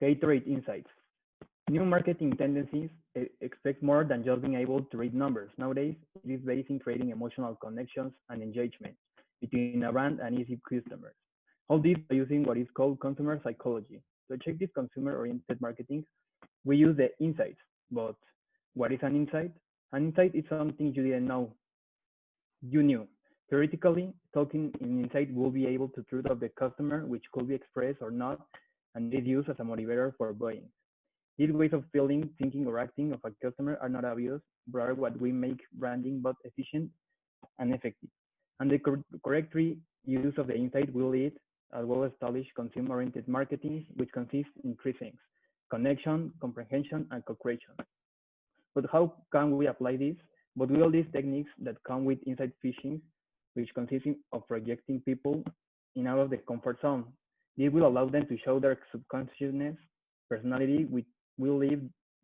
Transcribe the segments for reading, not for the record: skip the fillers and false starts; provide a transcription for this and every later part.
Gatorade Insights. New marketing tendencies expect more than just being able to read numbers. Nowadays, it is based in creating emotional connections and engagement between a brand and easy customers. All this by using what is called consumer psychology. To achieve this consumer-oriented marketing, we use the insights. But what is an insight? An insight is something you didn't know you knew. Theoretically, talking in insight will be able to truth of the customer, which could be expressed or not, and is used as a motivator for buying. These ways of feeling, thinking, or acting of a customer are not obvious, but are what we make branding both efficient and effective. And the correct use of the insight will lead a well-established consumer-oriented marketing, which consists in three things: connection, comprehension, and co-creation. But how can we apply this? But with all these techniques that come with insight fishing, which consists of projecting people in out of the comfort zone. This will allow them to show their subconsciousness personality, which will leave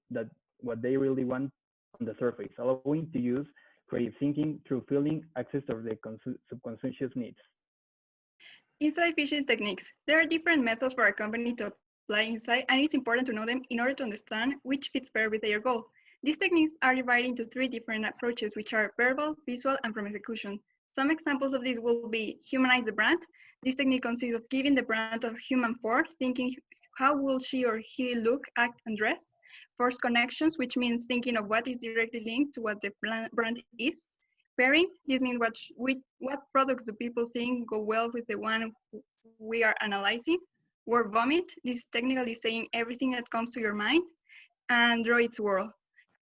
that what they really want on the surface, allowing to use creative thinking through feeling access to the subconscious needs. Insight fishing techniques. There are different methods for a company to apply insight, and it's important to know them in order to understand which fits better with their goal. These techniques are divided into three different approaches, which are verbal, visual, and from execution. Some examples of these will be humanize the brand. This technique consists of giving the brand a human form, thinking how will she or he look, act, and dress. Force connections, which means thinking of what is directly linked to what the brand is. Pairing, this means what products do people think go well with the one we are analyzing. Word vomit, this is technically saying everything that comes to your mind. And draw its world.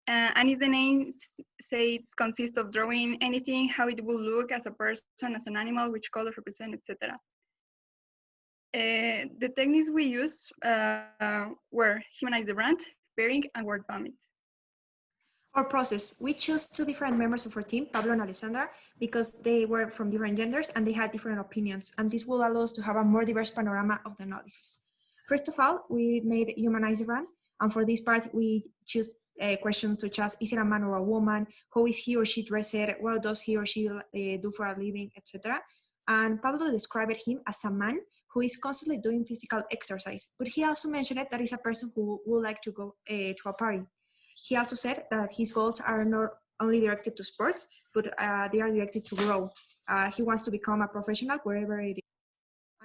And as the name says, it consists of drawing anything, how it will look as a person, as an animal, which colors represent, etc. The techniques we used were humanize the brand, pairing, and word vomit. Our process, we chose two different members of our team, Pablo and Alessandra, because they were from different genders and they had different opinions, and this will allow us to have a more diverse panorama of the analysis. First of all, we made humanize the brand, and for this part, we choose questions such as, is it a man or a woman? How is he or she dressed? What does he or she do for a living, etc. And Pablo described him as a man who is constantly doing physical exercise, but he also mentioned that he's a person who would like to go to a party. He also said that his goals are not only directed to sports, but they are directed to grow. He wants to become a professional wherever it is.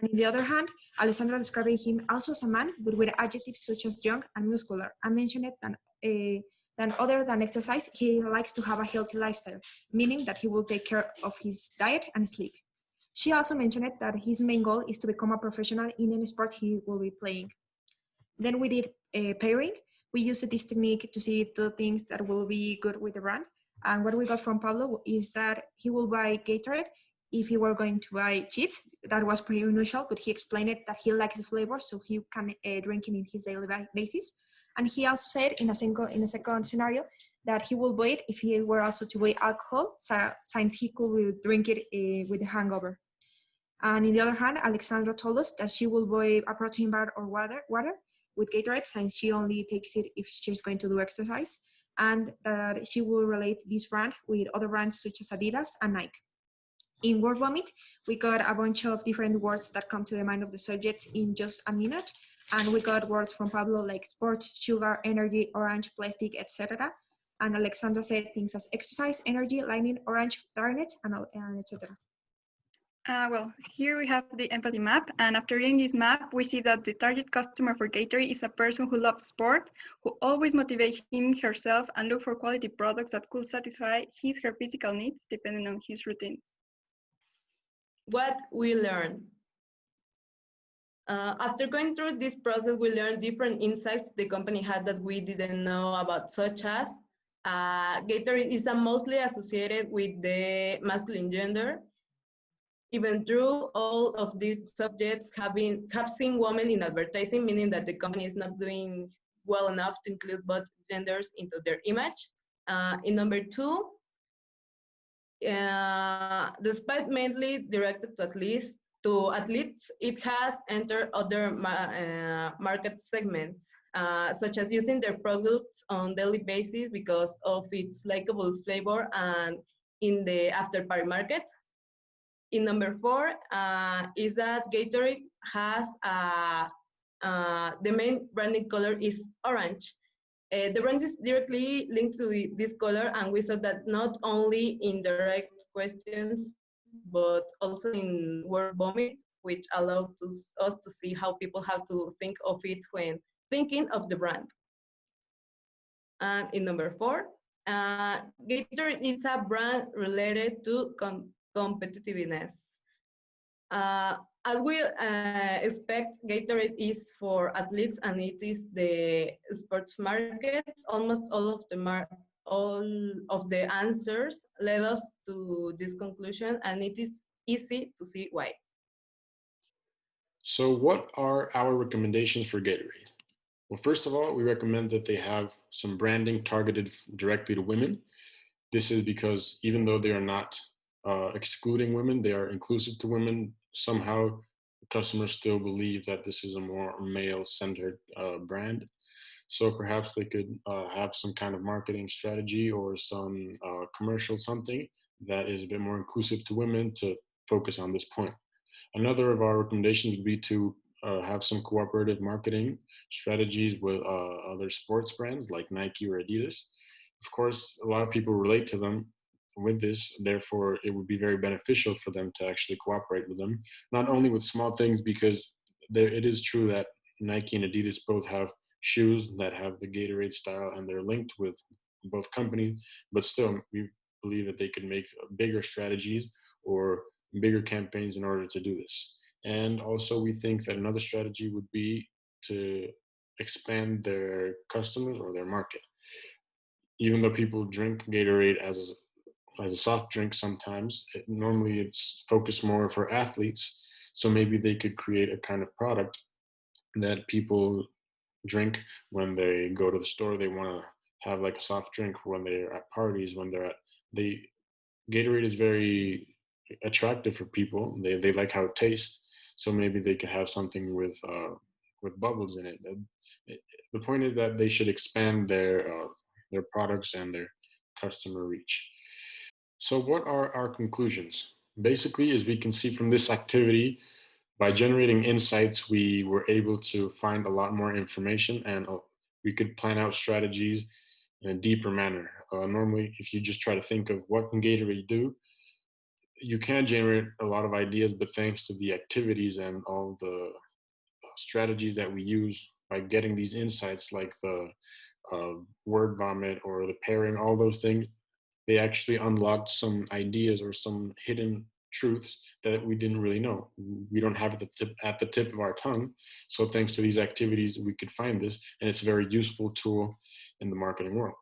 And on the other hand, Alessandra described him also as a man, but with adjectives such as young and muscular, and mentioned that other than exercise, he likes to have a healthy lifestyle, meaning that he will take care of his diet and sleep. She also mentioned that his main goal is to become a professional in any sport he will be playing. Then we did pairing. We used this technique to see the things that will be good with the brand. And what we got from Pablo is that he will buy Gatorade if he were going to buy chips. That was pretty unusual, but he explained it that he likes the flavor, so he can drink it in his daily basis. And he also said in a second scenario that he will buy it if he were also to buy alcohol, since he could drink it with a hangover. And on the other hand, Alexandra told us that she will buy a protein bar or water with Gatorade, since she only takes it if she's going to do exercise, and that she will relate this brand with other brands such as Adidas and Nike. In Word Vomit, we got a bunch of different words that come to the mind of the subjects in just a minute, and we got words from Pablo like sport, sugar, energy, orange, plastic, etc. And Alexandra said things as exercise, energy, lightning, orange, tiredness, and etc. Well, here we have the empathy map, and after reading this map, we see that the target customer for Gatorade is a person who loves sport, who always motivates him, herself, and look for quality products that could satisfy her physical needs depending on his routines. What we learned. After going through this process, we learned different insights the company had that we didn't know about, such as Gatorade is mostly associated with the masculine gender. Even though all of these subjects have seen women in advertising, meaning that the company is not doing well enough to include both genders into their image. In number two, despite mainly directed to athletes, it has entered other market segments, such as using their products on daily basis because of its likable flavor and in the after party market. In number four is that Gatorade has the main branding color is orange. The brand is directly linked to this color, and we saw that not only in direct questions, but also in word vomit, which allowed us to see how people have to think of it when thinking of the brand. And in number 4, Gatorade is a brand related to competitiveness. As we expect, Gatorade is for athletes and it is the sports market. Almost all of the answers led us to this conclusion, and it is easy to see why. So what are our recommendations for Gatorade? Well, first of all, we recommend that they have some branding targeted directly to women. This is because even though they are not excluding women, they are inclusive to women. Somehow, customers still believe that this is a more male-centered brand. So perhaps they could have some kind of marketing strategy or some commercial something that is a bit more inclusive to women to focus on this point. Another of our recommendations would be to have some cooperative marketing strategies with other sports brands like Nike or Adidas. Of course, a lot of people relate to them with this, therefore, it would be very beneficial for them to actually cooperate with them, not only with small things, because it is true that Nike and Adidas both have shoes that have the Gatorade style and they're linked with both companies, but still, we believe that they could make bigger strategies or bigger campaigns in order to do this. And also, we think that another strategy would be to expand their customers or their market. Even though people drink Gatorade as a soft drink sometimes, normally it's focused more for athletes. So maybe they could create a kind of product that people drink when they go to the store. They want to have like a soft drink when they're at parties, when they're at they Gatorade is very attractive for people. They like how it tastes. So maybe they could have something with bubbles in it. The point is that they should expand their products and their customer reach. So what are our conclusions? Basically, as we can see from this activity, by generating insights, we were able to find a lot more information and we could plan out strategies in a deeper manner. Normally, if you just try to think of what can Gatorade do, you can generate a lot of ideas, but thanks to the activities and all the strategies that we use by getting these insights, like the word vomit or the pairing, all those things, they actually unlocked some ideas or some hidden truths that we didn't really know. We don't have it at the tip of our tongue. So thanks to these activities, we could find this, and it's a very useful tool in the marketing world.